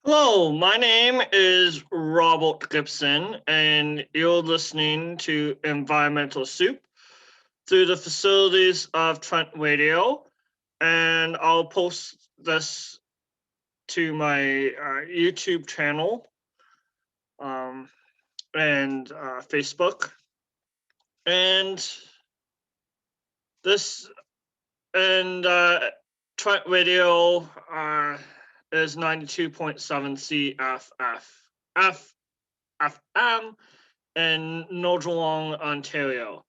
Hello, my name is Robert Gibson, and you're listening to Environmental Soup through the facilities of Trent Radio. And I'll post this to my YouTube channel um, and Facebook. And this and Trent Radio is 92.7 CFM in Norgeelong, Ontario.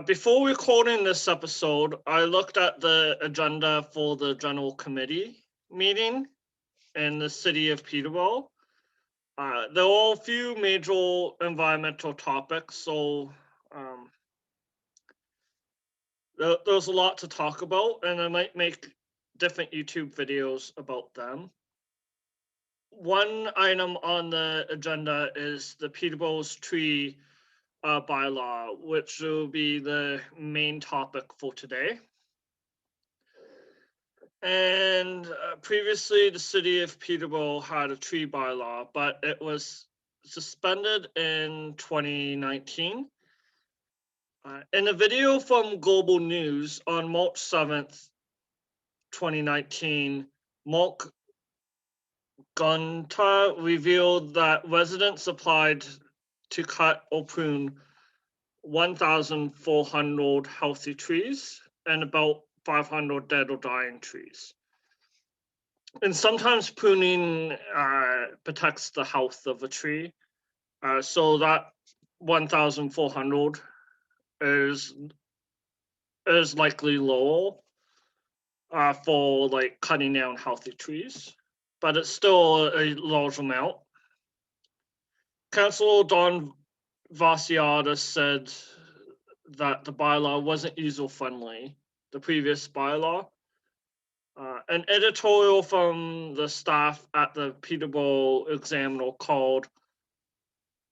Before recording this episode, I looked at the agenda for the General Committee meeting in the city of Peterborough. There are a few major environmental topics, so there's a lot to talk about, and I might make different YouTube videos about them. One item on the agenda is the Peterborough's tree bylaw, which will be the main topic for today. And previously, the city of Peterborough had a tree bylaw, but it was suspended in 2019. In a video from Global News on March 7th, 2019, Mark Gunter revealed that residents applied to cut or prune 1,400 healthy trees and about 500 dead or dying trees. And sometimes pruning protects the health of a tree. So that 1,400 is likely low for like cutting down healthy trees, but it's still a large amount. Councillor Don Vasiadis said that the bylaw wasn't user-friendly, the previous bylaw. An editorial from the staff at the Peterborough Examiner called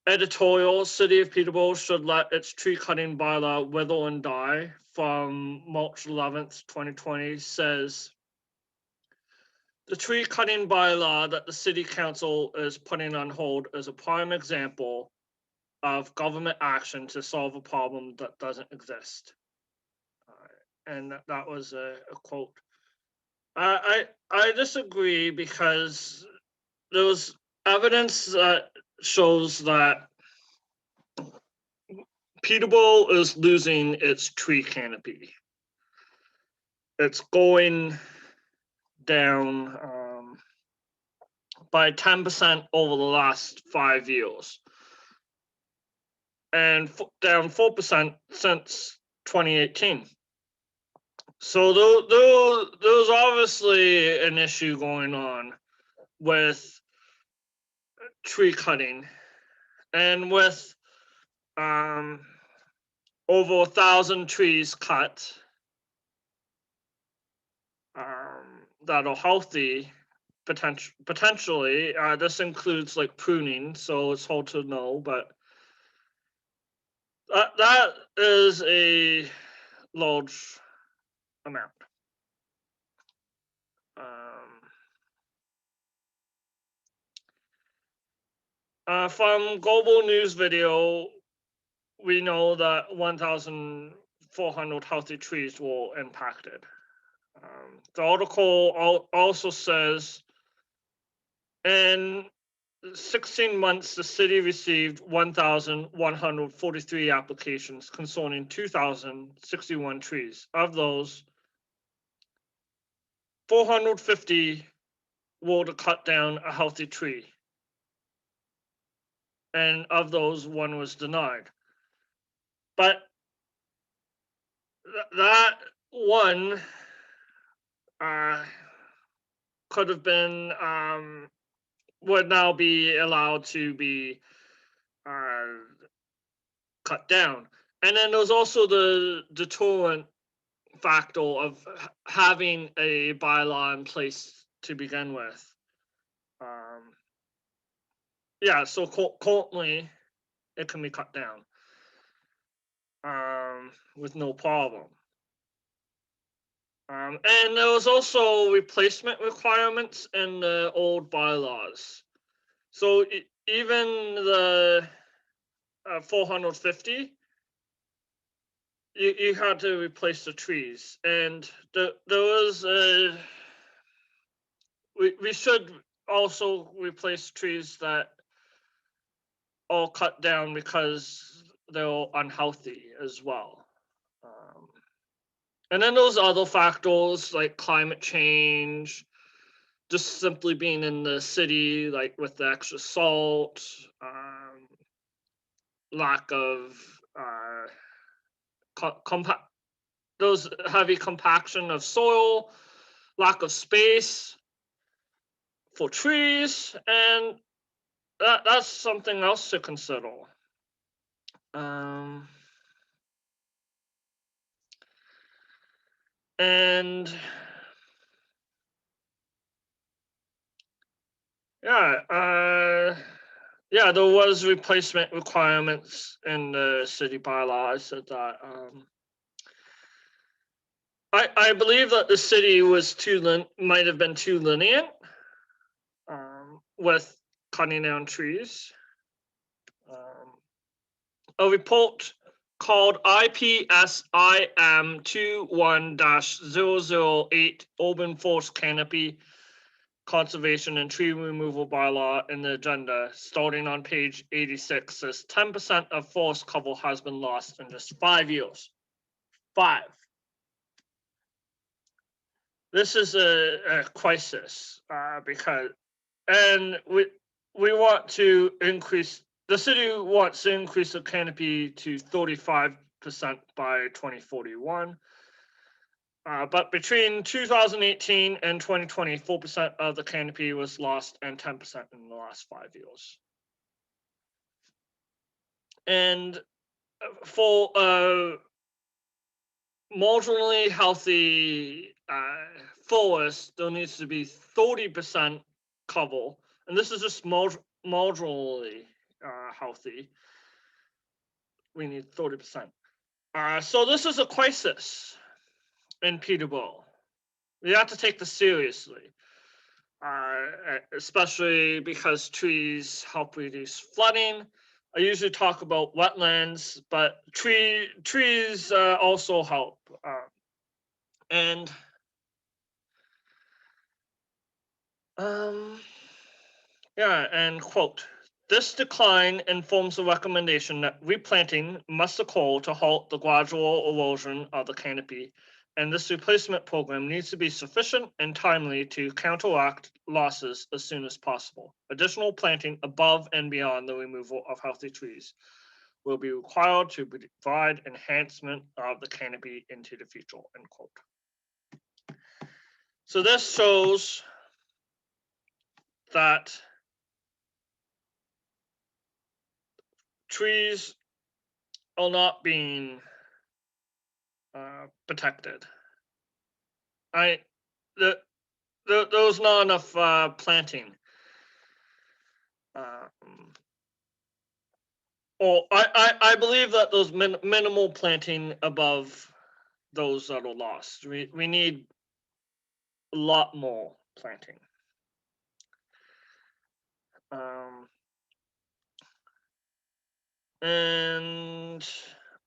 editorial, City of Peterborough should let its tree cutting bylaw wither and die, from March 11th, 2020, says, the tree cutting bylaw that the City Council is putting on hold is a prime example of government action to solve a problem that doesn't exist. And that was a quote. I disagree, because there was evidence that shows that Peterborough is losing its tree canopy. It's going down by 10% over the last 5 years, and down 4% since 2018. So there's obviously an issue going on with tree cutting, and with over 1,000 trees cut that are healthy, potentially. This includes like pruning, so it's hard to know, but that is a large amount. From Global News video, we know that 1,400 healthy trees were impacted. The article also says, in 16 months, the city received 1,143 applications concerning 2,061 trees. Of those, 450 were to cut down a healthy tree. And of those, one was denied. But that one could have been, would now be allowed to be cut down. And then there's also the deterrent factor of having a bylaw in place to begin with. Yeah, so currently it can be cut down with no problem. And there was also replacement requirements in the old bylaws. So even the 450, you had to replace the trees, and there was we should also replace trees that are cut down because they're unhealthy as well. And then those other factors like climate change, just simply being in the city, like with the extra salt, lack of compact, those heavy compaction of soil, lack of space for trees, and that's something else to consider. And yeah, yeah, there was replacement requirements in the city bylaw. I said that. I believe that the city was might have been too lenient with cutting down trees. A report called IPSIM 21-008 Open Forest Canopy Conservation and Tree Removal Bylaw in the agenda, starting on page 86, says 10% of forest cover has been lost in just 5 years. 5. This is a crisis because, and we want to increase, the city wants to increase the canopy to 35% by 2041. But between 2018 and 2020, 4% of the canopy was lost and 10% in the last 5 years. And for a marginally healthy forest, there needs to be 30% cover. And this is just marginally healthy. We need 30%. So this is a crisis in Peterborough. We have to take this seriously, especially because trees help reduce flooding. I usually talk about wetlands, but trees also help. And yeah, and quote, this decline informs the recommendation that replanting must occur to halt the gradual erosion of the canopy, and this replacement program needs to be sufficient and timely to counteract losses as soon as possible. Additional planting above and beyond the removal of healthy trees will be required to provide enhancement of the canopy into the future, end quote. So this shows that trees are not being protected. There's not enough planting. I believe that there's minimal planting above those that are lost. We need a lot more planting. And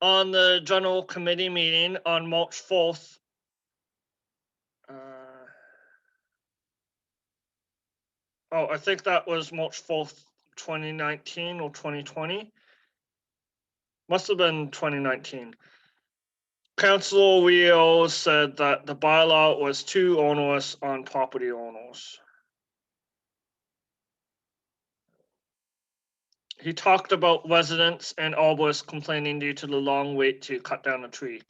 on the general committee meeting on March 4th, I think that was March 4th, 2019 or 2020. Must have been 2019. Councillor Rio said that the bylaw was too onerous on property owners. He talked about residents and arborists complaining due to the long wait to cut down a tree.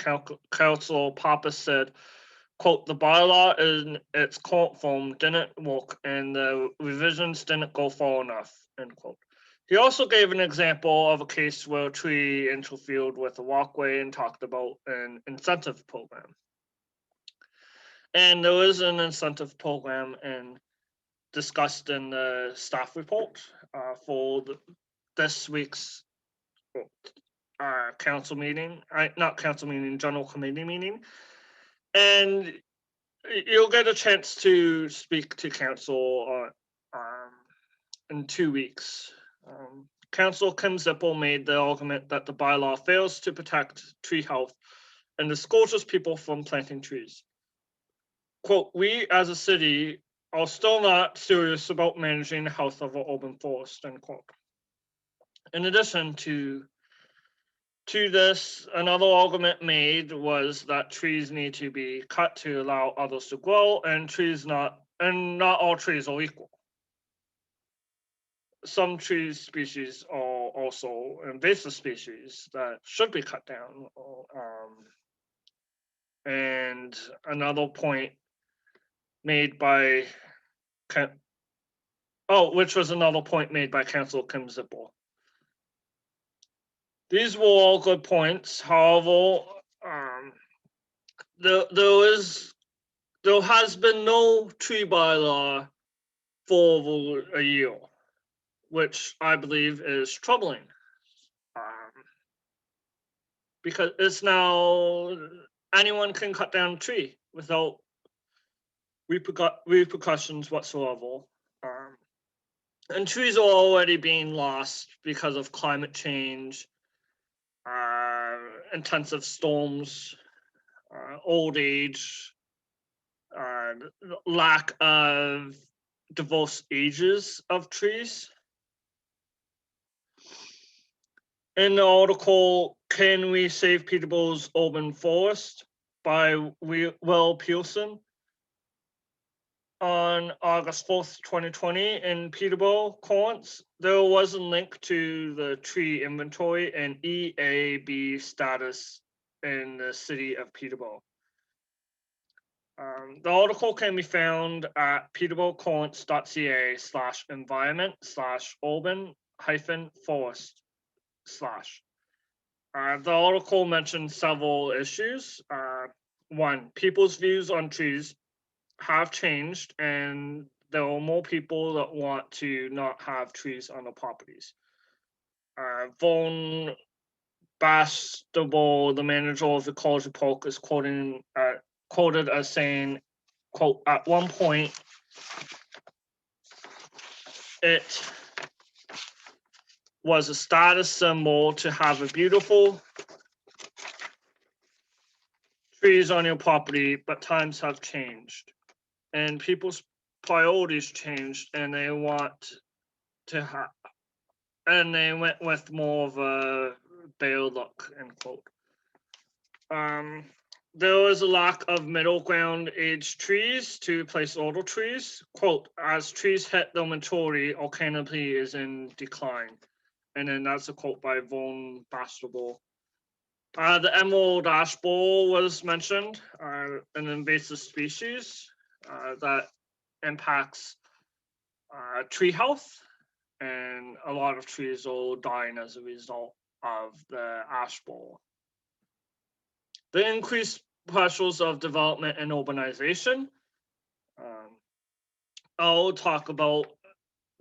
Councillor Pappas said, quote, the bylaw in its current form didn't work and the revisions didn't go far enough, end quote. He also gave an example of a case where a tree interfered with a walkway and talked about an incentive program. And there is an incentive program and discussed in the staff report for this week's council meeting, not council meeting, general committee meeting. And you'll get a chance to speak to council in 2 weeks. Councillor Kim Zippel made the argument that the bylaw fails to protect tree health and discourages people from planting trees. Quote, we as a city are still not serious about managing the health of our urban forest, end quote. In addition to this, another argument made was that trees need to be cut to allow others to grow, and not all trees are equal. Some tree species are also invasive species that should be cut down. And another point made by which was another point made by Councillor Kim Zippel. These were all good points. However, there has been no tree bylaw for over a year, which I believe is troubling. Because it's now anyone can cut down a tree without repercussions whatsoever. And trees are already being lost because of climate change, intensive storms, old age, lack of diverse ages of trees. In the article, Can We Save Peterborough's Urban Forest by Will Pearson, on August 4th, 2020 in Peterborough, Corinth, there was a link to the tree inventory and EAB status in the city of Peterborough. The article can be found at peterborough.ca/environment/urban-forest/. The article mentioned several issues. One, people's views on trees have changed, and there are more people that want to not have trees on their properties. Vaughan Bastable, the manager of the College Park, is quoted as saying, quote, at one point, it was a status symbol to have a beautiful trees on your property, but times have changed. And people's priorities changed, and they want to have, and they went with more of a bare look, end quote. There was a lack of middle ground age trees to replace older trees. Quote, as trees hit their maturity, our canopy is in decline. And then that's a quote by Vaughan Bastable. The emerald ash borer was mentioned, an invasive species that impacts tree health, and a lot of trees are dying as a result of the ash borer. The increased pressures of development and urbanization. I'll talk about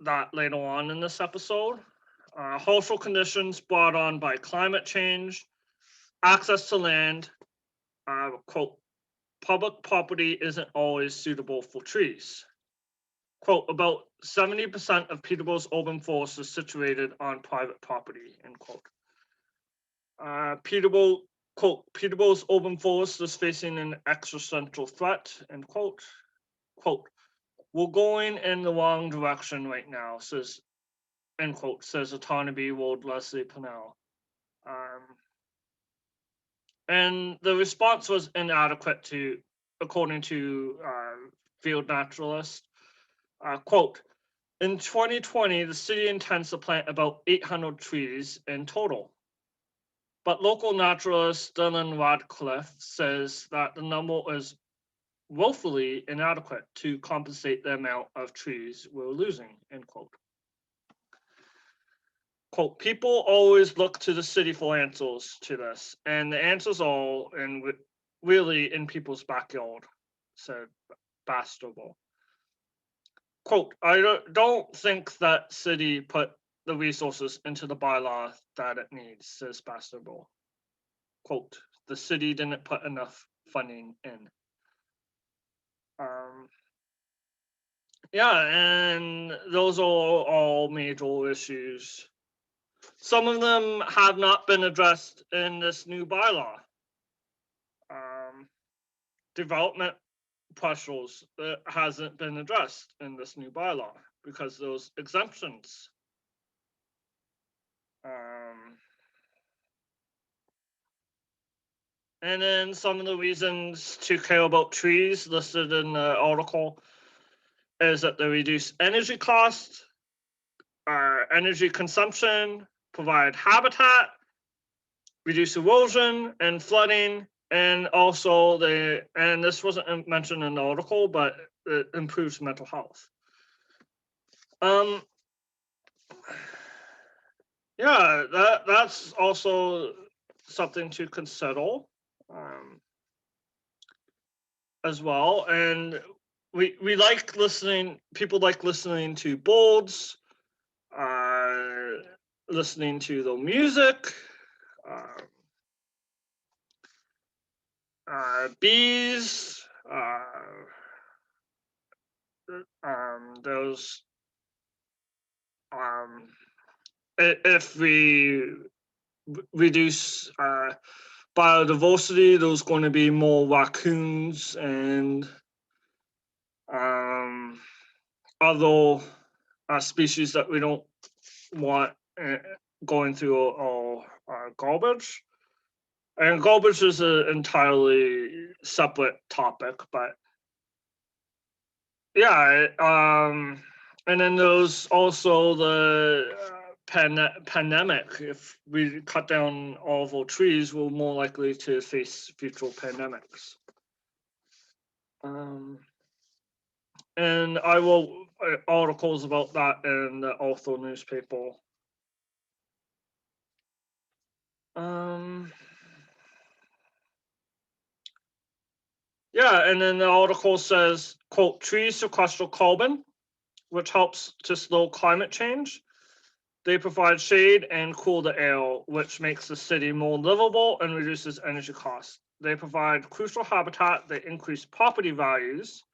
that later on in this episode. Harmful conditions brought on by climate change, access to land, quote, public property isn't always suitable for trees. Quote, about 70% of Peterborough's urban forest is situated on private property, end quote. Peterborough's urban forest is facing an existential threat, end quote. Quote, we're going in the wrong direction right now, says, end quote, says Autonomy World Leslie Pennell. And the response was inadequate according to field naturalist. Quote, in 2020, the city intends to plant about 800 trees in total. But local naturalist Dylan Radcliffe says that the number is woefully inadequate to compensate the amount of trees we're losing, end quote. Quote, people always look to the city for answers to this, and the answers are really in people's backyard, said Bastable. Quote, I don't think that city put the resources into the bylaw that it needs, says Bastable. Quote, the city didn't put enough funding in. Yeah, and those are all major issues. Some of them have not been addressed in this new bylaw. Development pressures hasn't been addressed in this new bylaw because those exemptions. And then some of the reasons to care about trees listed in the article is that they reduce energy costs, energy consumption, provide habitat, reduce erosion and flooding, and also and this wasn't mentioned in the article, but it improves mental health. Yeah, that's also something to consider as well. And we like listening, people like listening to birds, listening to the music, bees, those if we reduce biodiversity, there's going to be more raccoons and other species that we don't want going through our garbage. And garbage is an entirely separate topic, but yeah, and then there's also the pandemic. If we cut down all of our trees, we're more likely to face future pandemics. And I wrote articles about that in the author newspaper. Yeah, and then the article says, quote, trees sequester carbon, which helps to slow climate change. They provide shade and cool the air, which makes the city more livable and reduces energy costs. They provide crucial habitat that increase property values.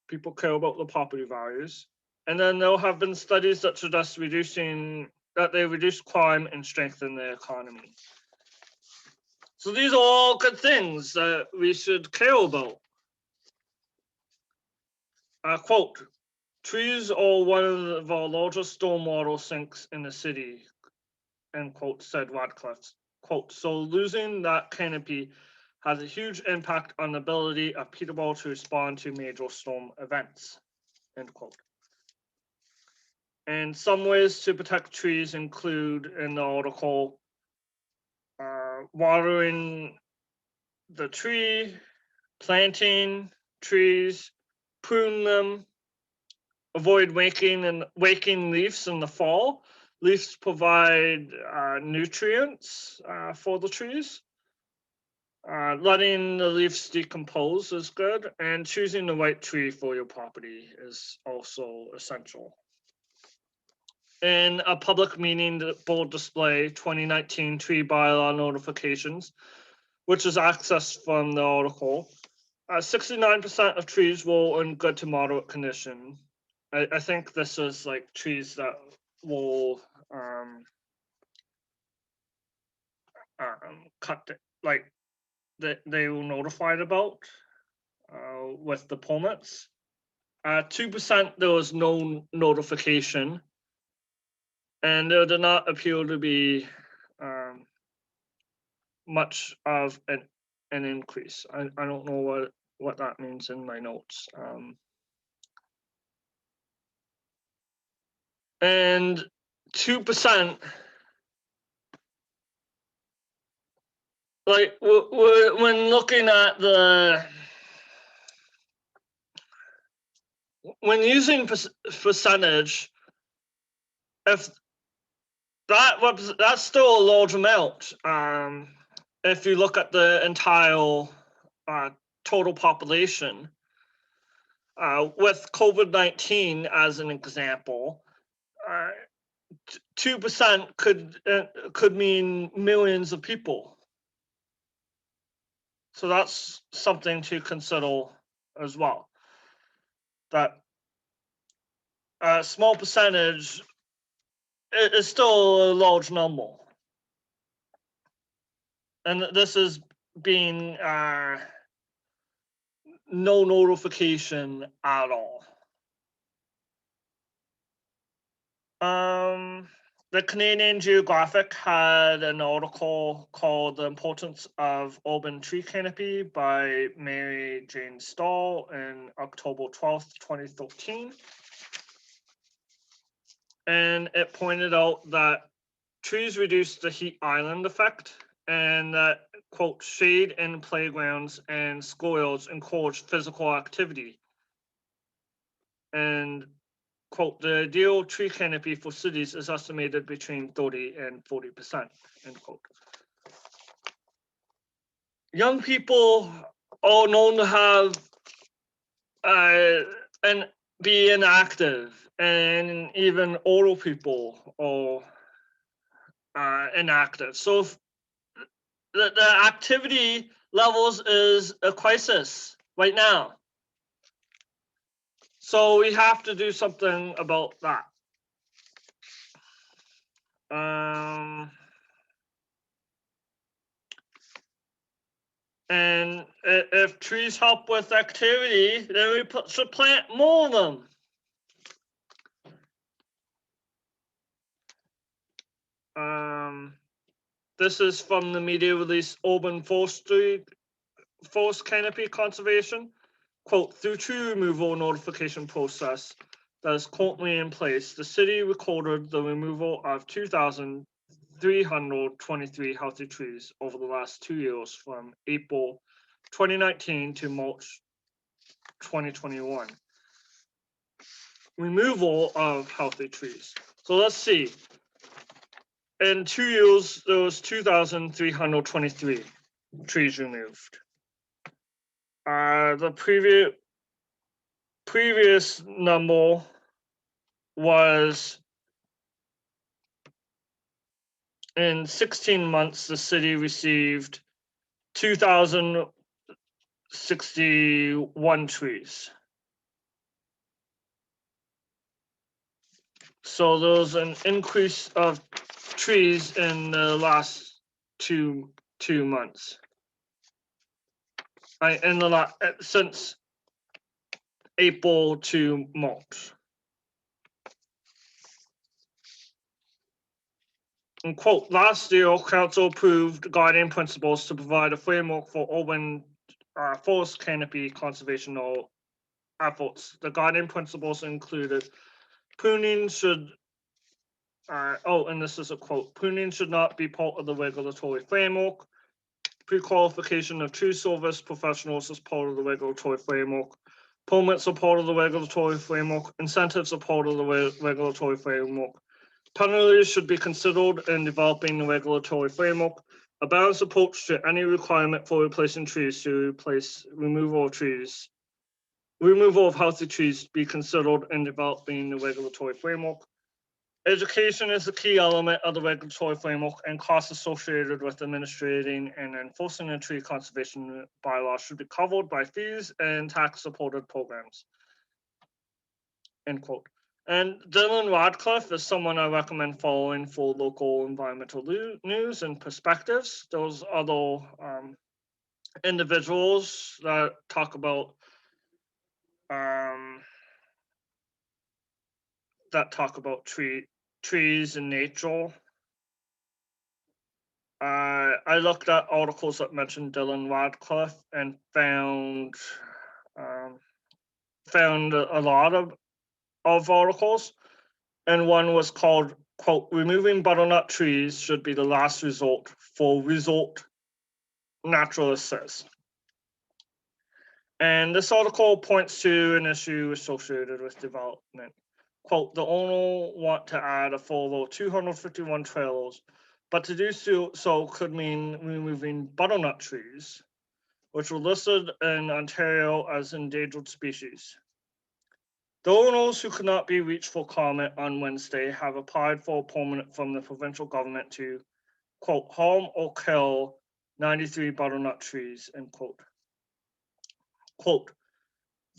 People care about the property values. And then there have been studies that suggest that they reduce crime and strengthen the economy. So these are all good things that we should care about. Quote, trees are one of our largest stormwater sinks in the city, end quote, said Radcliffe. Quote, so losing that canopy has a huge impact on the ability of Peterborough to respond to major storm events, end quote. And some ways to protect trees include, in the article, watering the tree, planting trees, prune them, avoid waking leaves in the fall. Leaves provide nutrients for the trees. Letting the leaves decompose is good, and choosing the right tree for your property is also essential. In a public meeting board display, 2019 tree bylaw notifications, which is accessed from the article, 69% of trees were in good to moderate condition. I think this is like trees that will cut, like that they were notified about with the permits. 2% there was no notification, and there did not appear to be much of an increase. I don't know what that means in my notes. And 2%, like when looking at when using percentage, if that's still a large amount. If you look at the entire total population, with COVID-19 as an example, 2% could mean millions of people. So that's something to consider as well. that a small percentage is still a large number. And this is being no notification at all. The Canadian Geographic had an article called The Importance of Urban Tree Canopy by Mary Jane Stahl in October 12th, 2013. And it pointed out that trees reduce the heat island effect, and that, quote, shade in playgrounds and schoolyards encourage physical activity. And, quote, the ideal tree canopy for cities is estimated between 30 and 40%, end quote. Young people are known to have and be inactive, and even older people are inactive. So if the activity levels is a crisis right now. So we have to do something about that. And if trees help with activity, then we should plant more of them. This is from the media release Urban Forest Canopy Conservation. Quote, through tree removal notification process that is currently in place, the city recorded the removal of 2,323 healthy trees over the last 2 years from April 2019 to March 2021. Removal of healthy trees. So let's see. In 2 years, there was 2,323 trees removed. The previous number was, in 16 months, the city received 2,061 trees. So there was an increase of trees in the last two months. Since April to March. And quote, last year, Council approved guiding principles to provide a framework for urban forest canopy conservation efforts. The guiding principles included pruning should, and this is a quote, pruning should not be part of the regulatory framework. Pre-qualification of tree service professionals as part of the regulatory framework. Permits are part of the regulatory framework. Incentives are part of the regulatory framework. Penalties should be considered in developing the regulatory framework. A balanced approach to any requirement for replacing trees to replace removal of healthy trees be considered in developing the regulatory framework. Education is a key element of the regulatory framework, and costs associated with administrating and enforcing the tree conservation bylaw should be covered by fees and tax-supported programs. End quote. And Dylan Radcliffe is someone I recommend following for local environmental news and perspectives. Those other individuals that talk about trees and nature. I looked at articles that mentioned Dylan Radcliffe and found a lot of articles, and one was called, quote, removing butternut trees should be the last resort for resort naturalists says. And this article points to an issue associated with development. Quote, the owner want to add a further 251 trailers, but to do so could mean removing butternut trees, which were listed in Ontario as endangered species. The owners who could not be reached for comment on Wednesday have applied for a permit from the provincial government to, quote, harm or kill 93 butternut trees, end quote. Quote,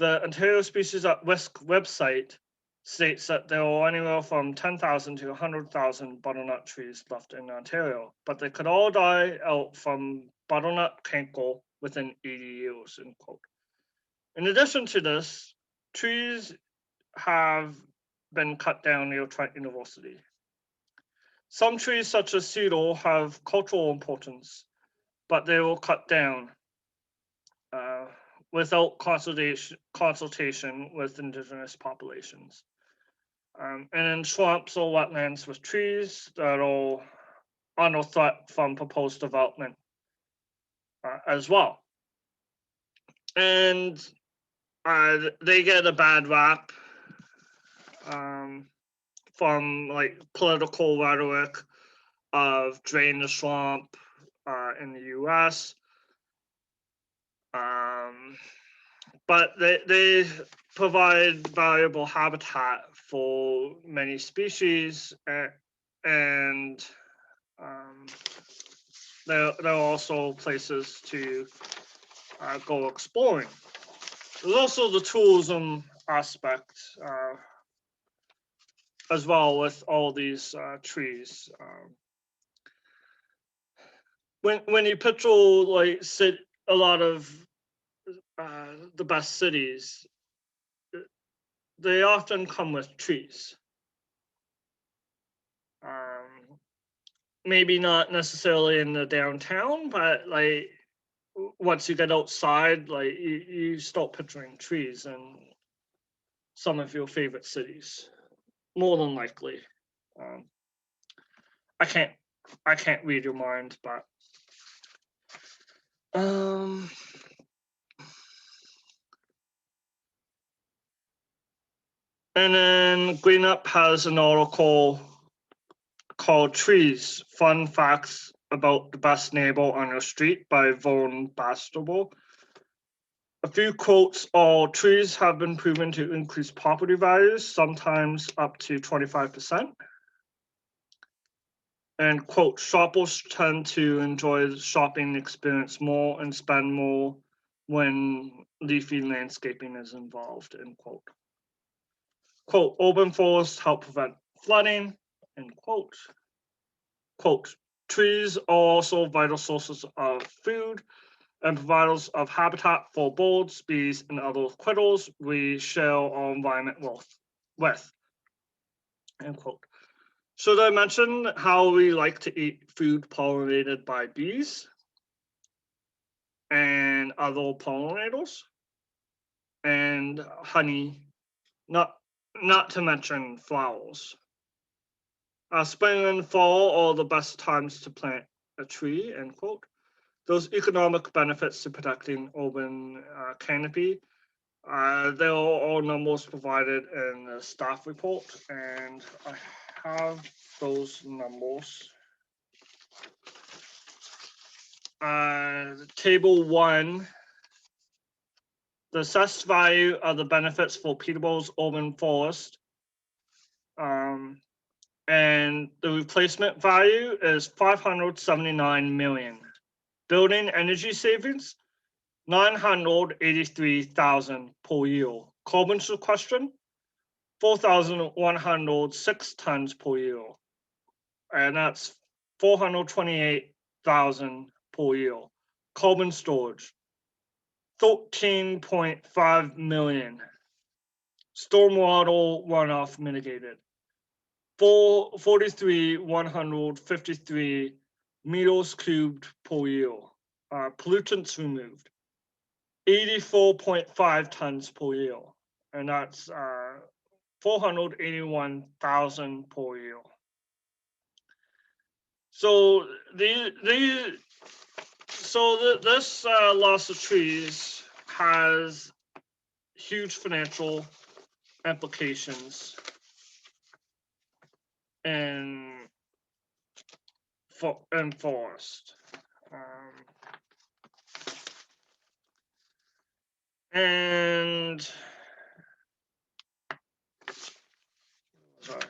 The Ontario Species at Risk website states that there are anywhere from 10,000 to 100,000 butternut trees left in Ontario, but they could all die out from butternut cankle within 80 years, end quote. In addition to this, trees have been cut down near Trent University. Some trees, such as cedar, have cultural importance, but they were cut down without consultation with Indigenous populations. And in swamps or wetlands with trees that are under threat from proposed development as well. And they get a bad rap from like political rhetoric of drain the swamp in the US. But they provide valuable habitat for many species, and there are also places to go exploring. There's also the tourism aspect as well with all these trees. When you picture like a lot of the best cities, they often come with trees. Maybe not necessarily in the downtown, but like once you get outside, like you start picturing trees in some of your favorite cities, more than likely. I can't read your mind, but and then Green Up has an article called Trees, Fun Facts About the Best Neighbor on Your Street by Vaughn Bastable. A few quotes are, trees have been proven to increase property values, sometimes up to 25%. And quote, shoppers tend to enjoy the shopping experience more and spend more when leafy landscaping is involved, end quote. Quote, urban forests help prevent flooding, end quote. Quote, trees are also vital sources of food and providers of habitat for birds, bees, and other critters we share our environment with, end quote. Should I mention how we like to eat food pollinated by bees and other pollinators and honey, not to mention flowers. Spring and fall are the best times to plant a tree, end quote. Those economic benefits to protecting urban canopy. There are all numbers provided in the staff report, and I have those numbers. Table 1, the assessed value of the benefits for Peterborough's urban forest, and the replacement value is 579 million. Building energy savings, 983,000 per year. Carbon sequestration, 4,106 tons per year, and that's 428,000 per year. Carbon storage, 13.5 million. Stormwater runoff mitigated, 43,153 meters cubed per year. Pollutants removed, 84.5 tons per year, and that's 481,000 per year. So this loss of trees has huge financial implications in forest. And sorry,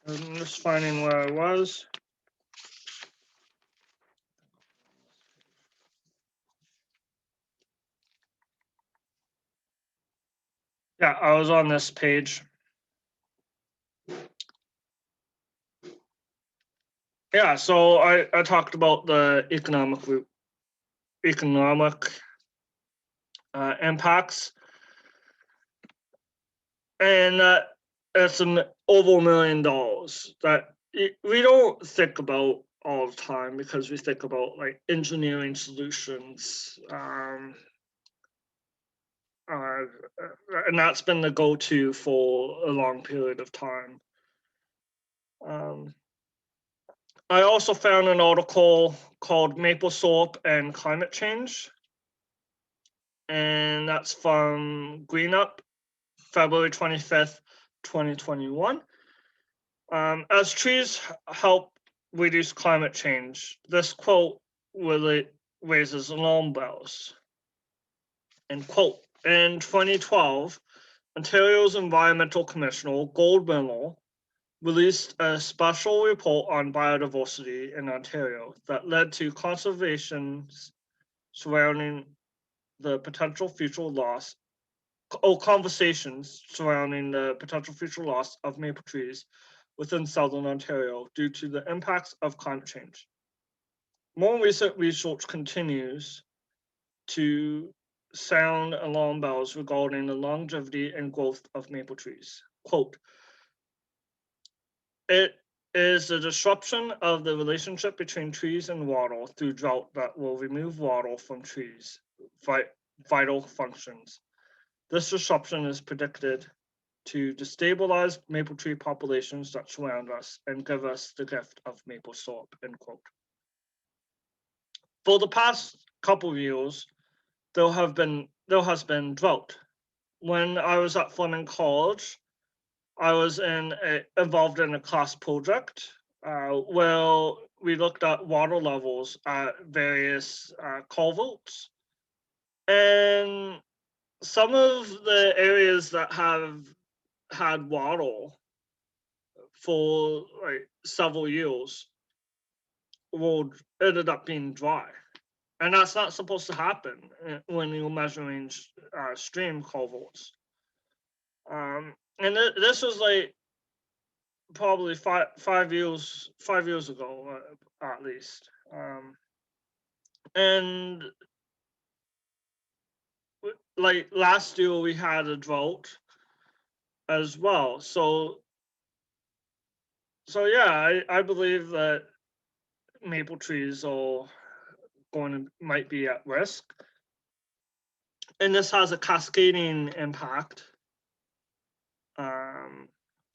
I'm just finding where I was. Yeah, I was on this page. Yeah, so I talked about the economic impacts, and it's over $1 million that we don't think about all the time because we think about like engineering solutions, and that's been the go-to for a long period of time. I also found an article called Maple Syrup and Climate Change, and that's from GreenUp, February 25th, 2021. As trees help reduce climate change, this quote really raises alarm bells. And quote, in 2012, Ontario's Environmental Commissioner Gold Miller released a special report on biodiversity in Ontario that led to conversations surrounding the potential future loss of maple trees within southern Ontario due to the impacts of climate change. More recent research continues to sound alarm bells regarding the longevity and growth of maple trees. Quote, it is the disruption of the relationship between trees and water through drought that will remove water from trees' vital functions. This disruption is predicted to destabilize maple tree populations that surround us and give us the gift of maple syrup, end quote. For the past couple of years, there has been drought. When I was at Fleming College, I was involved in a class project where we looked at water levels at various culverts, and some of the areas that have had water for like several years ended up being dry, and that's not supposed to happen when you're measuring stream culverts. And this was like probably five years ago at least. And like last year we had a drought as well. So yeah, I believe that maple trees are might be at risk, and this has a cascading impact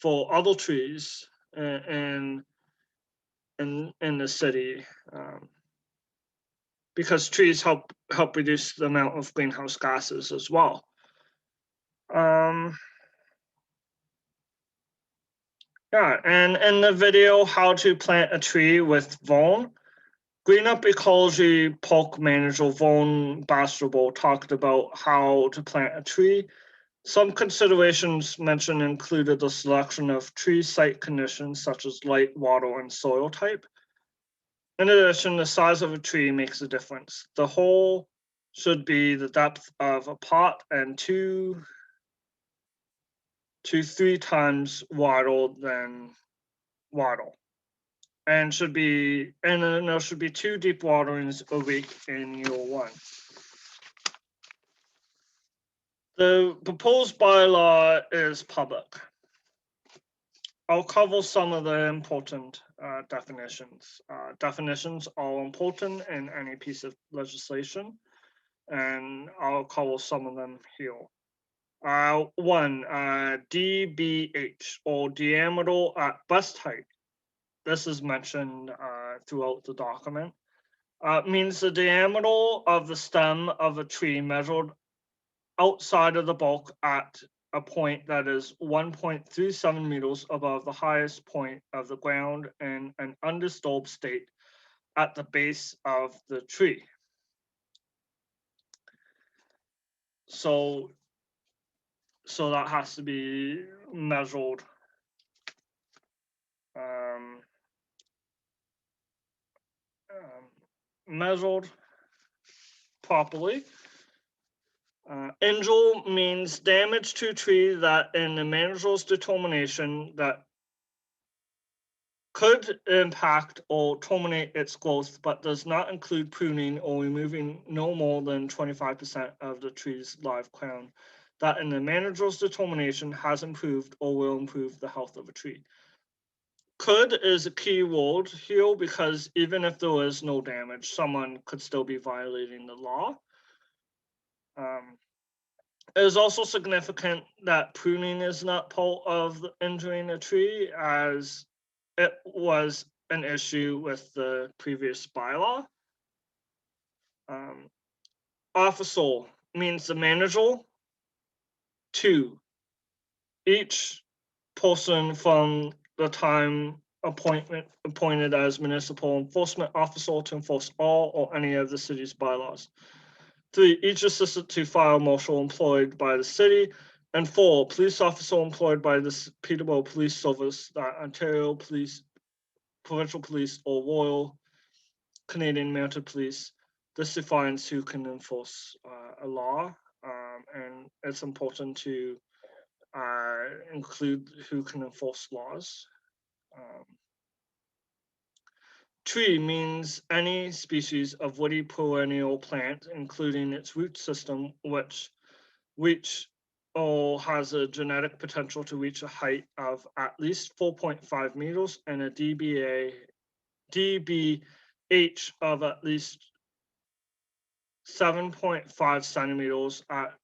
for other trees in the city, because trees help reduce the amount of greenhouse gases as well. Yeah, and in the video, How to Plant a Tree with Vaughn, GreenUp Ecology Park Manager Vaughn Bastable talked about how to plant a tree. Some considerations mentioned included the selection of tree site conditions such as light, water, and soil type. In addition, the size of a tree makes a difference. The hole should be the depth of a pot and 2 to 3 times wider than water. And then there should be 2 deep waterings a week in year 1. The proposed bylaw is public. I'll cover some of the important definitions. Definitions are important in any piece of legislation, and I'll cover some of them here. 1, DBH, or diameter at best height. This is mentioned throughout the document. Means the diameter of the stem of a tree measured outside of the bulk at a point that is 1.37 meters above the highest point of the ground in an undisturbed state at the base of the tree. So that has to be measured measured properly. Injury means damage to a tree that in the manager's determination that could impact or terminate its growth, but does not include pruning or removing no more than 25% of the tree's live crown, that in the manager's determination has improved or will improve the health of a tree. Could is a key word here because even if there is no damage, someone could still be violating the law. It is also significant that pruning is not part of injuring a tree, as it was an issue with the previous bylaw. Officer means the manager. 2, each person from the time appointed as municipal enforcement officer to enforce all or any of the city's bylaws. 3, each assistant to fire marshal employed by the city. And 4, police officer employed by the Peterborough Police Service, Ontario Police, Provincial Police, or Royal Canadian Mounted Police. This defines who can enforce a law, and it's important to include who can enforce laws. Tree means any species of woody perennial plant, including its root system, which or has a genetic potential to reach a height of at least 4.5 meters and a DBH of at least 7.5 centimeters at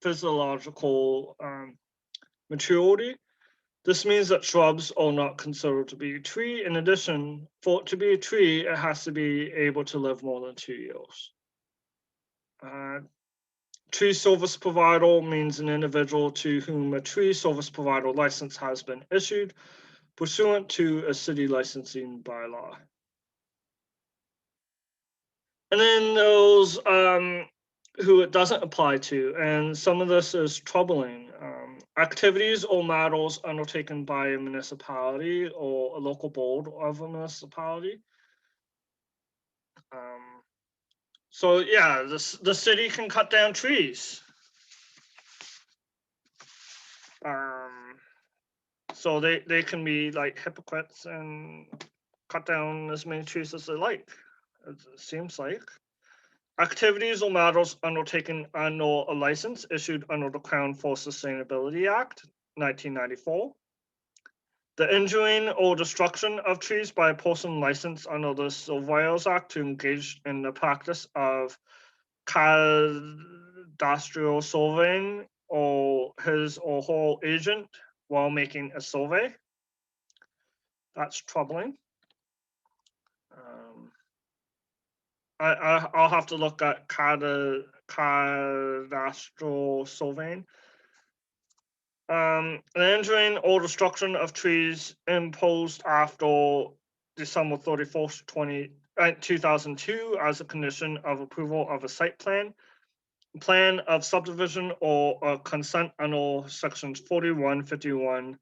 physiological maturity. This means that shrubs are not considered to be a tree. In addition, for it to be a tree, it has to be able to live more than 2 years. Tree service provider means an individual to whom a tree service provider license has been issued pursuant to a city licensing bylaw. And then those who it doesn't apply to, and some of this is troubling. Activities or matters undertaken by a municipality or a local board of a municipality. So yeah, the city can cut down trees. So they can be like hypocrites and cut down as many trees as they like, it seems like. Activities or matters undertaken under a license issued under the Crown for Sustainability Act, 1994. The injuring or destruction of trees by a person licensed under the Surveyors Act to engage in the practice of cadastral surveying or his or her agent while making a survey. That's troubling. I'll have to look at cadastral surveying. The injuring or destruction of trees imposed after December 31st, 2002 as a condition of approval of a site plan of subdivision or a consent under sections 41, 51,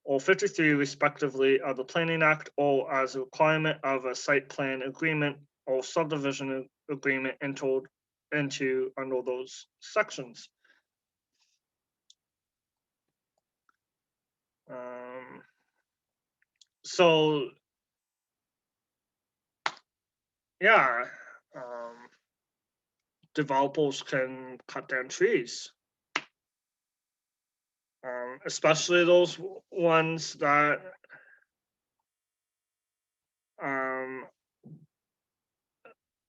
or 53 respectively of the Planning Act, or as a requirement of a site plan agreement or subdivision agreement entered into under those sections. So yeah, developers can cut down trees, especially those ones that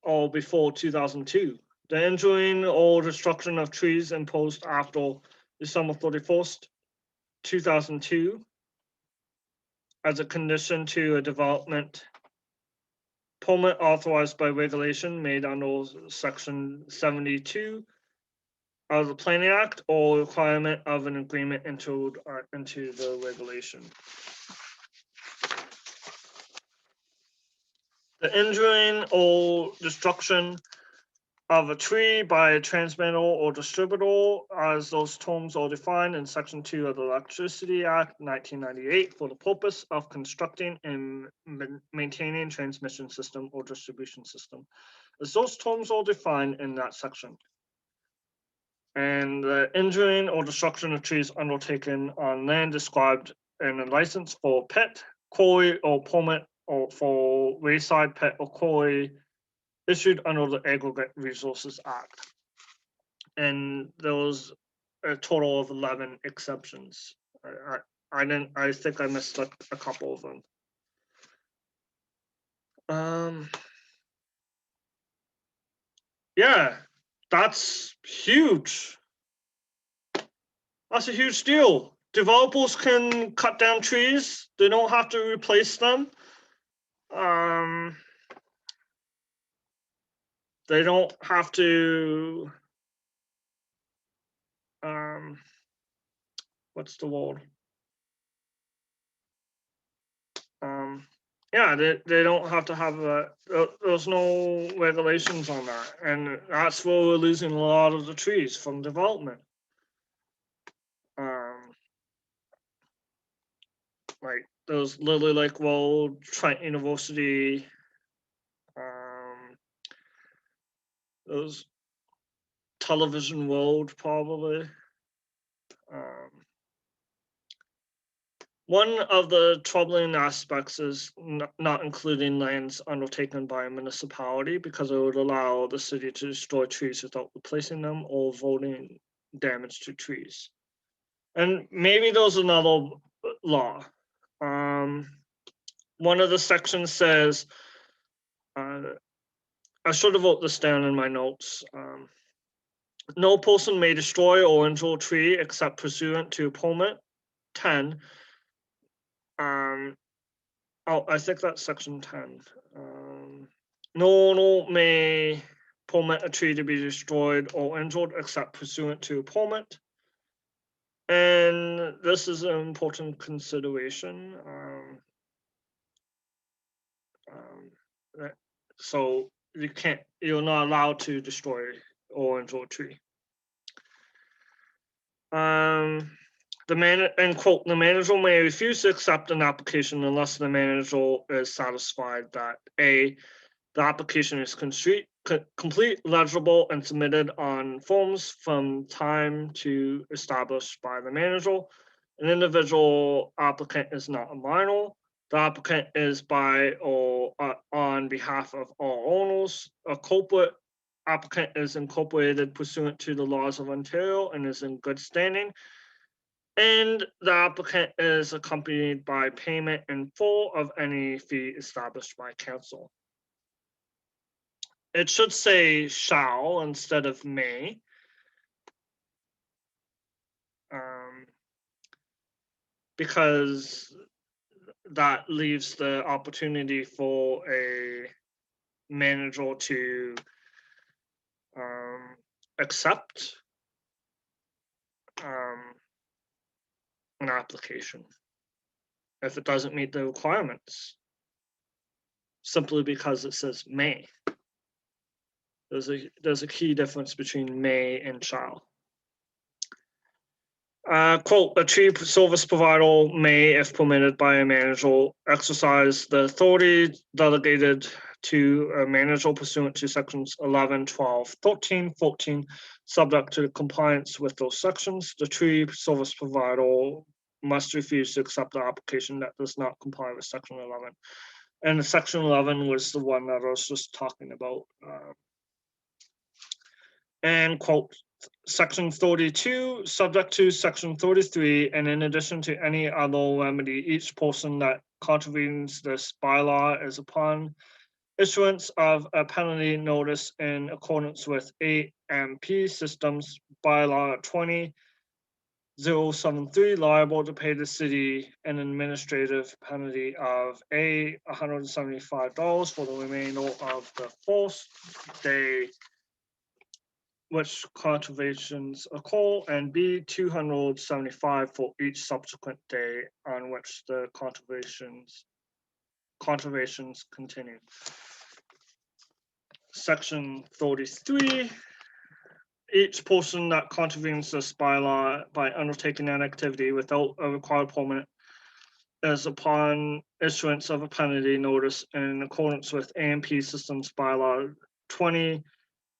or before 2002. The injuring or destruction of trees imposed after December 31st, 2002 as a condition to a development permit authorized by regulation made under section 72 of the Planning Act or requirement of an agreement entered into the regulation. The injuring or destruction of a tree by a transmitter or distributor, as those terms are defined in Section 2 of the Electricity Act 1998 for the purpose of constructing and maintaining transmission system or distribution system, as those terms are defined in that section. And the injuring or destruction of trees undertaken on land described in a license for pit, quarry, or permit, or for wayside pit or quarry issued under the Aggregate Resources Act. And there was a total of 11 exceptions. I think I missed a couple of them. Yeah, that's huge. That's a huge deal. Developers can cut down trees. They don't have to replace them. They don't have to, what's the word? Yeah, they don't have to have there's no regulations on that. And that's where we're losing a lot of the trees from development. Like there's Lily Lake Road, Trent University, there's Television Road probably. One of the troubling aspects is not including lands undertaken by a municipality because it would allow the city to destroy trees without replacing them or avoiding damage to trees. And maybe there's another law. One of the sections says, I should have wrote this down in my notes. No person may destroy or injure a tree except pursuant to permit 10. I think that's section 10. No owner may permit a tree to be destroyed or injured except pursuant to a permit. And this is an important consideration. So you're not allowed to destroy or injure a tree. End quote, the manager may refuse to accept an application unless the manager is satisfied that A, the application is complete, legible, and submitted on forms from time to established by the manager. An individual applicant is not a minor. The applicant is by or on behalf of all owners. A corporate applicant is incorporated pursuant to the laws of Ontario and is in good standing. And the applicant is accompanied by payment in full of any fee established by council. It should say shall instead of may. Because that leaves the opportunity for a manager to accept an application if it doesn't meet the requirements, simply because it says may. There's a key difference between may and shall. Quote, a tree service provider may, if permitted by a manager, exercise the authority delegated to a manager pursuant to sections 11, 12, 13, 14, subject to compliance with those sections. The tree service provider must refuse to accept the application that does not comply with section 11. And section 11 was the one that I was just talking about. And quote, section 32, subject to section 33, and in addition to any other remedy, each person that contravenes this bylaw is upon issuance of a penalty notice in accordance with AMP Systems Bylaw 20073, liable to pay the city an administrative penalty of A, $175 for the remainder of the first day which contraventions occur, and B, $275 for each subsequent day on which the contraventions continue. Section 33, each person that contravenes this bylaw by undertaking an activity without a required permit is upon issuance of a penalty notice in accordance with AMP Systems Bylaw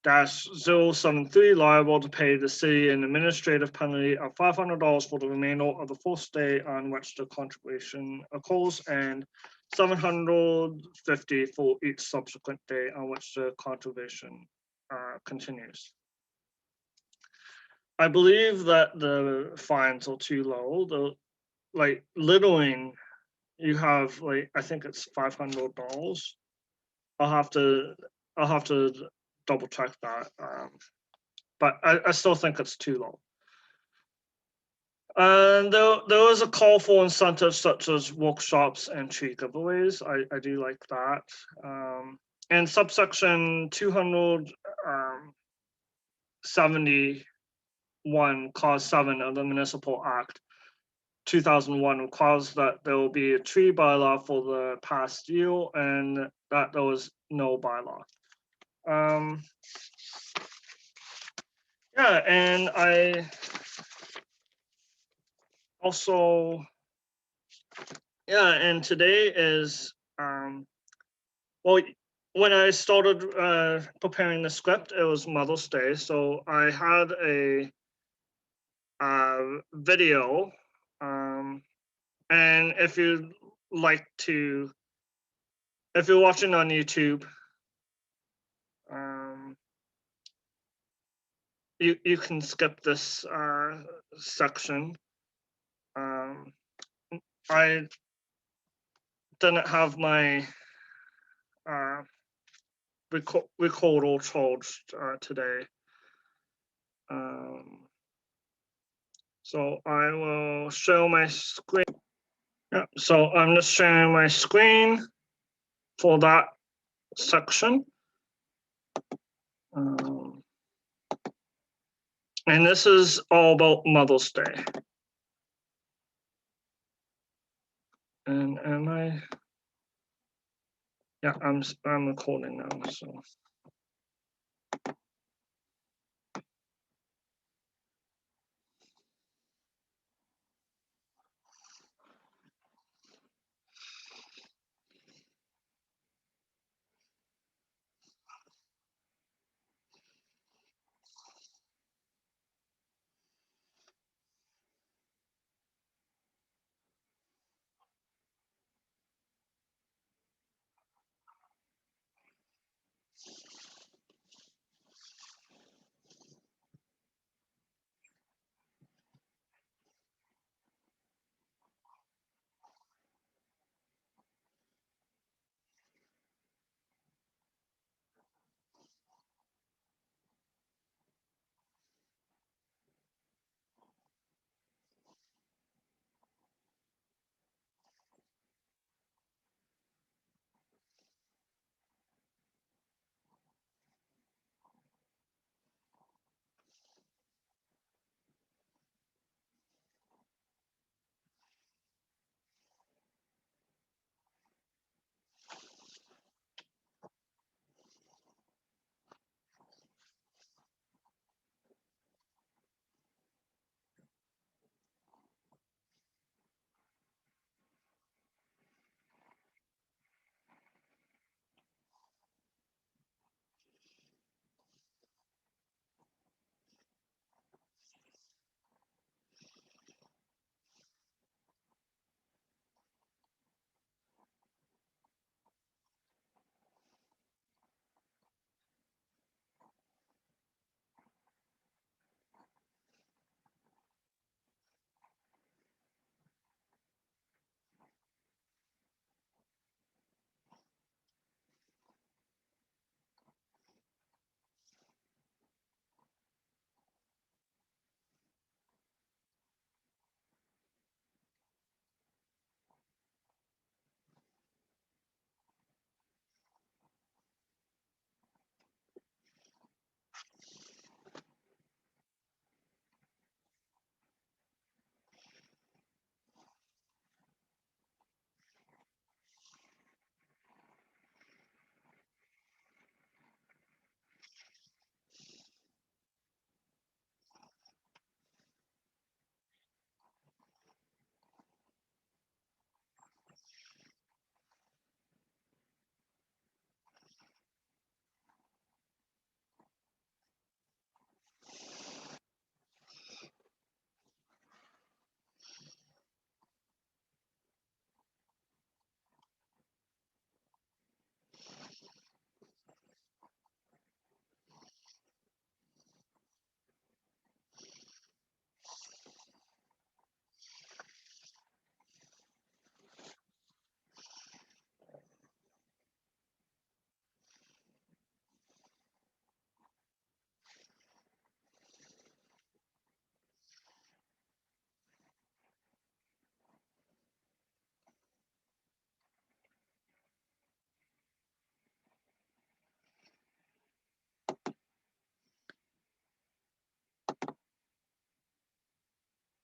073 liable to pay the city an administrative penalty of $500 for the remainder of the first day on which the contribution occurs and $750 for each subsequent day on which the contribution continues. I believe that the fines are too low. Like littering, you have like I think it's $500. I'll have to double check that, but I still think it's too low. And there was a call for incentives such as workshops and tree giveaways. I do like that. And subsection 271 clause 7 of the Municipal Act 2001 requires that there will be a tree bylaw for the past year and that there was no bylaw. Yeah, and I also, yeah, and today is, well, when I started preparing the script, it was Mother's Day, so I had a video, and if you'd like to, if you're watching on YouTube, you can skip this section. I didn't have my recorder charged today. So I will show my screen. Yeah, so I'm just sharing my screen for that section. And this is all about Mother's Day. And am I? Yeah, I'm recording now. So.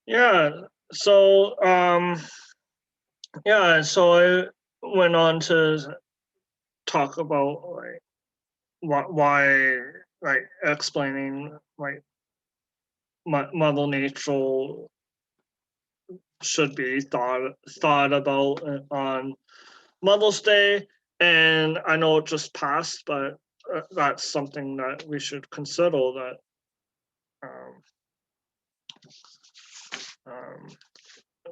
Yeah. So so I went on to talk about like why like explaining like Mother Nature should be thought about on Mother's Day, and I know it just passed, but that's something that we should consider that um, um,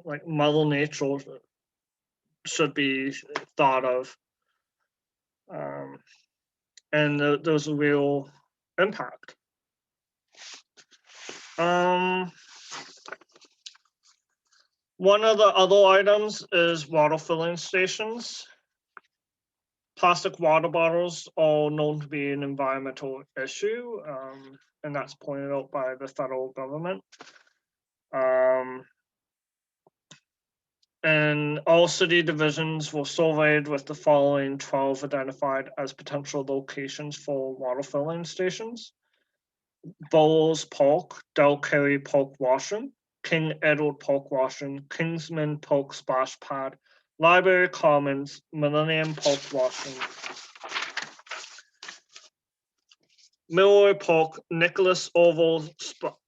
like Mother Nature should be thought of, um, and there's a real impact. Um, One of the other items is water filling stations. Plastic water bottles are known to be an environmental issue, and that's pointed out by the federal government. Um, and all city divisions were surveyed with the following 12 identified as potential locations for water filling stations: Bowles Park, Del Carey Park Washroom, King Edward Park Washroom, Kingsman Park Splash Pad, Library Commons, Millennium Park Washroom, Milroy Park, Nicholas Oval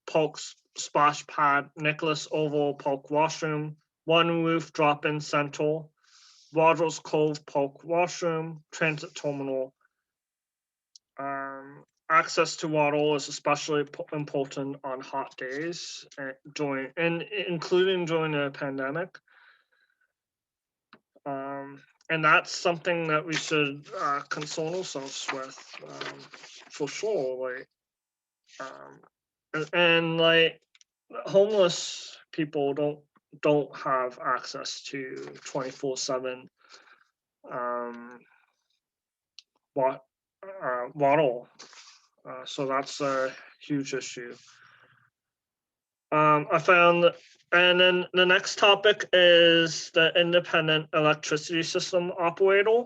Park Splash Pad, Nicholas Oval Park Washroom, One Roof Drop-In Center, Rogers Cove Park Washroom, Transit Terminal. Access to water is especially important on hot days including during the pandemic. And that's something that we should concern ourselves with, for sure. Like, and like homeless people don't have access to 24/7 water, so that's a huge issue. I found, and then the next topic is the Independent Electricity System Operator,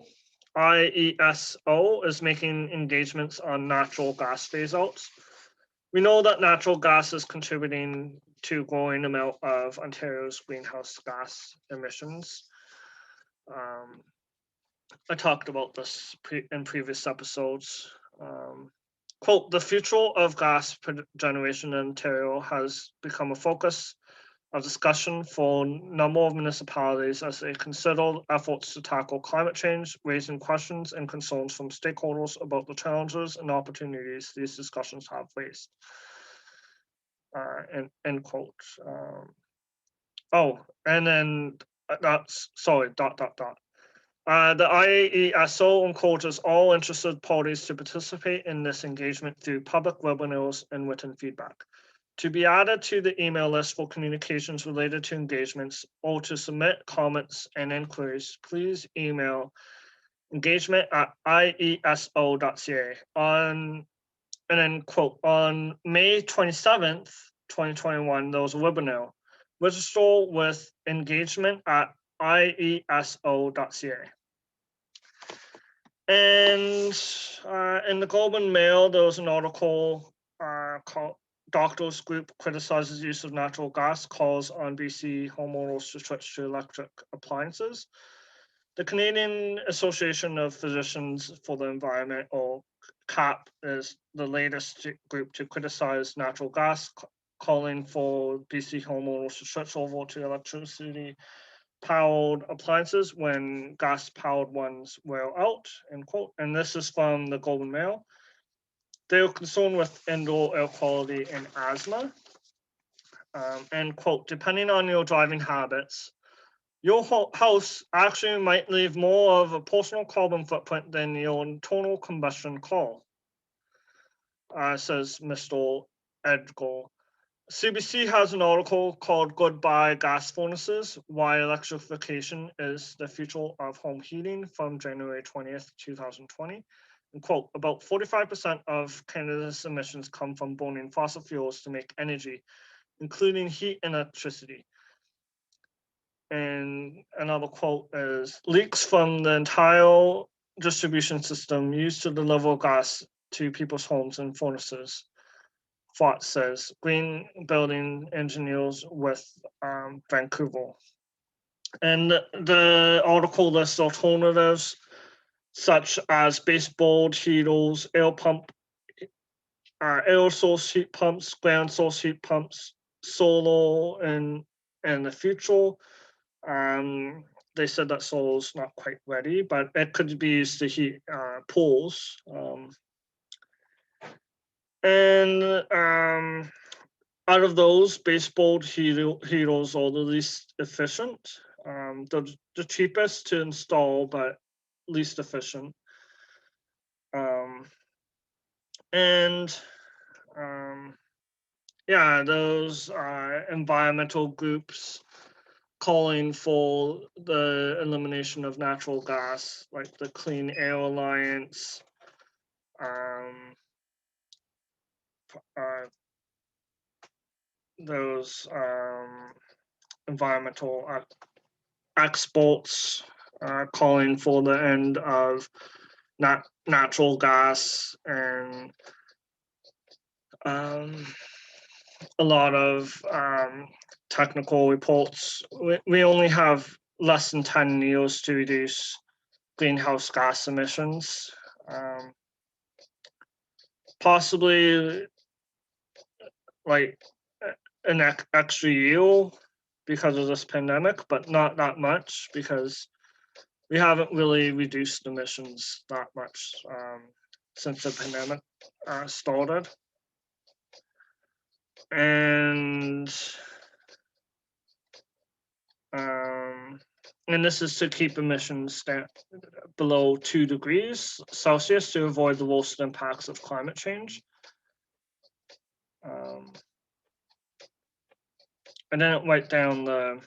IESO, is making engagements on natural gas phase outs. We know that natural gas is contributing to a growing amount of Ontario's greenhouse gas emissions. I talked about this in previous episodes. Quote, the future of gas generation in Ontario has become a focus of discussion for a number of municipalities as they consider efforts to tackle climate change, raising questions and concerns from stakeholders about the challenges and opportunities these discussions have faced. End quote. And then that's, sorry, ... The IESO encourages all interested parties to participate in this engagement through public webinars and written feedback. To be added to the email list for communications related to engagements or to submit comments and inquiries, please email engagement@ieso.ca. And then quote, on May 27th, 2021, there was a webinar. Register with engagement@ieso.ca. And in the Globe and Mail, there was an article called Doctors Group Criticizes Use of Natural Gas, Calls on BC Homeowners to Switch to Electric Appliances. The Canadian Association of Physicians for the Environment, or CAP, is the latest group to criticize natural gas, calling for BC homeowners to switch over to electricity powered appliances when gas powered ones wear out, end quote. And this is from the Globe and Mail. They are concerned with indoor air quality and asthma. End quote. Depending on your driving habits, your house actually might leave more of a personal carbon footprint than your internal combustion car, says Mr. Edgar. CBC has an article called Goodbye Gas Furnaces, Why Electrification is the Future of Home Heating from January 20th, 2020. And quote, about 45% of Canada's emissions come from burning fossil fuels to make energy, including heat and electricity. And another quote is, leaks from the entire distribution system used to deliver gas to people's homes and furnaces Fort says, Green Building Engineers with Vancouver. And the article lists alternatives such as baseboard heaters, air source heat pumps, ground source heat pumps, solar in the future. They said that solar's not quite ready, but it could be used to heat pools. Out of those, baseboard heaters are the least efficient. They're the cheapest to install, but least efficient. Yeah, those environmental groups calling for the elimination of natural gas, like the Clean Air Alliance, those environmental experts calling for the end of natural gas, and a lot of technical reports. We only have less than 10 years to reduce greenhouse gas emissions. Possibly like an extra year because of this pandemic, but not that much because we haven't really reduced emissions that much since the pandemic started. And this is to keep emissions below 2 degrees Celsius to avoid the worst impacts of climate change. I didn't write down the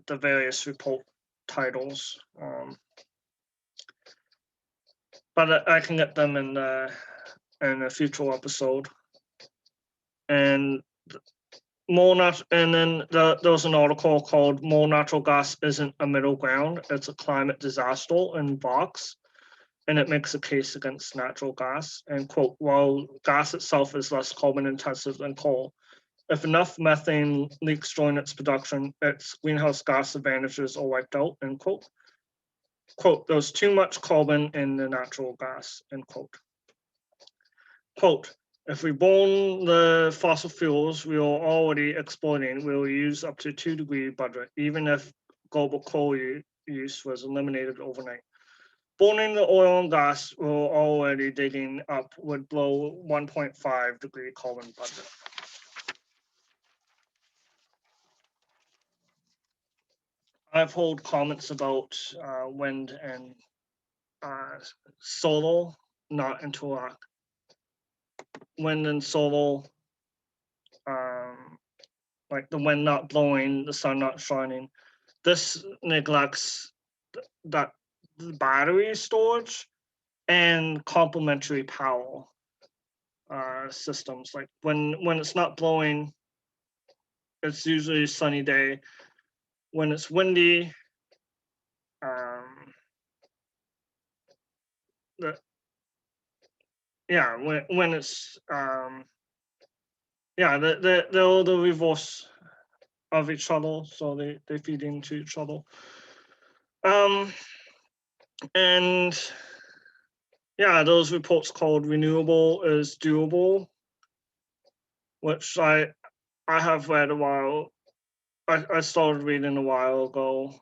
various report titles, but I can get them in a future episode. And then there was an article called "More Natural Gas Isn't a Middle Ground, It's a Climate Disaster" in Vox, and it makes a case against natural gas. And quote, while gas itself is less carbon intensive than coal, if enough methane leaks during its production, its greenhouse gas advantages are wiped out, end quote. Quote, there's too much carbon in the natural gas, end quote. Quote, if we burn the fossil fuels we are already exploiting, we will use up to 2-degree budget, even if global coal use was eliminated overnight. Burning the oil and gas we're already digging up would blow 1.5-degree carbon budget. I've heard comments about wind and solar not interact. Wind and solar, like the wind not blowing, the sun not shining. This neglects that battery storage and complementary power systems. Like when it's not blowing, it's usually a sunny day. When it's windy, when it's they're all the reverse of each other, so they feed into each other. And yeah, those reports called renewable is doable, which I have read a while. I started reading a while ago.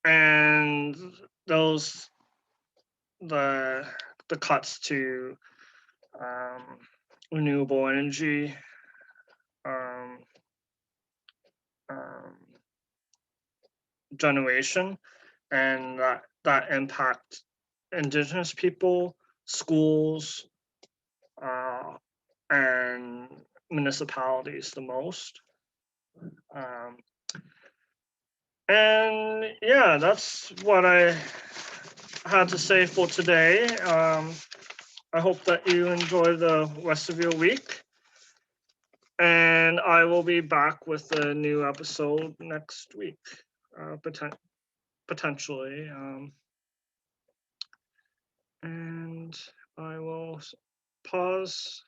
And those the cuts to renewable energy generation, and that impact Indigenous people, schools, and municipalities the most. And yeah, that's what I had to say for today. I hope that you enjoy the rest of your week. And I will be back with a new episode next week, potentially. And I will pause.